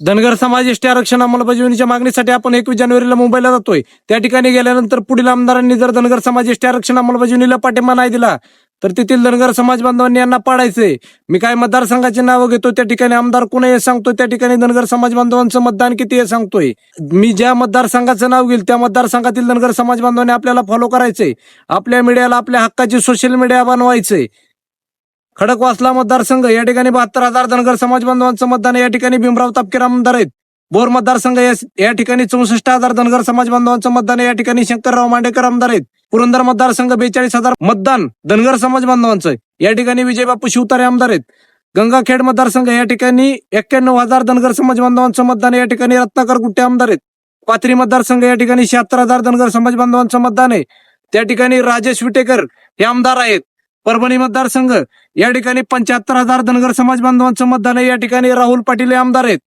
धनगर समाज एसटी आरक्षण अंमलबजावणीच्या मागणीसाठी आपण 21 जानेवारीला मुंबईला जातोय. त्या ठिकाणी गेल्यानंतर पुढील आमदारांनी जर धनगर समाज एसटी आरक्षण अंमलबजावणीला पाठिंबा नाही दिला तर तेथील धनगर समाज बांधवांनी यांना पाडायचंय. मी काय मतदारसंघाची नावं घेतो, त्या ठिकाणी आमदार कोण हे सांगतोय, त्या ठिकाणी धनगर समाज बांधवांचं मतदान किती हे सांगतोय. मी ज्या मतदारसंघाचं नाव घेईल त्या मतदारसंघातील धनगर समाज बांधवांनी आपल्याला फॉलो करायचंय. आपल्या मीडियाला आपल्या हक्काची सोशल मीडिया बनवायचंय. खडकवासला मतदारसंघ या ठिकाणी 72,000 धनगर समाज बांधवांचं मतदान. या ठिकाणी भीमराव तापकीर आमदार आहेत. बोर मतदारसंघ या ठिकाणी 64,000 धनगर समाज बांधवांचं मतदान. या ठिकाणी शंकरराव मांडेकर आमदार आहेत. पुरंदर मतदारसंघ 42,000 मतदान धनगर समाज बांधवांचं. या ठिकाणी विजयबापू शिवतारे आमदार आहेत. गंगाखेड मतदारसंघ या ठिकाणी 91,000 धनगर समाज बांधवांचं मतदान. या ठिकाणी रत्नाकर गुट्टे आमदार आहेत. पाथरी मतदारसंघ या ठिकाणी 76,000 धनगर समाज बांधवांचं मतदान आहे. त्या ठिकाणी राजेश विटेकर हे आमदार आहेत. परभणी मतदारसंघ या ठिकाणी 75,000 धनगर समाज बांधवांचं मतदान आहे. या ठिकाणी राहुल पाटील हे आमदार आहेत.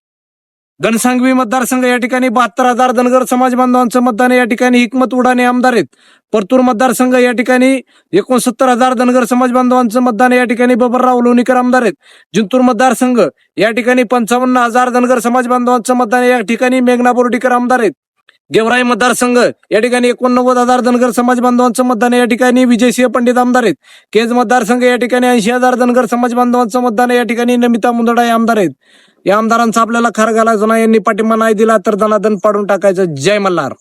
घनसांगवी मतदारसंघ या ठिकाणी 72,000 धनगर समाज बांधवांचं मतदान आहे. या ठिकाणी हिकमत उडाणे आमदार आहेत. परतूर मतदारसंघ या ठिकाणी 69,000 धनगर समाज बांधवांचं मतदान आहे. या ठिकाणी बबनराव लोणीकर आमदार आहेत. जिंतूर मतदारसंघ या ठिकाणी 55,000 धनगर समाज बांधवांचं मतदान आहे. या ठिकाणी मेघना बोर्डीकर आमदार आहेत. गेवराई मतदारसंघ या ठिकाणी 89,000 धनगर समाज बांधवांचं मतदान आहे. या ठिकाणी विजयसिंह पंडित आमदार आहेत. केज मतदारसंघ या ठिकाणी 80,000 धनगर समाज बांधवांचं मतदान आहे. या ठिकाणी नमिता मुंदडा हे आमदार आहेत. या आमदारांचा आपल्याला खार घालायचा नाही. यांनी पाठिंबा नाही दिला तर दनादन पाडून टाकायचं. जय मल्हार.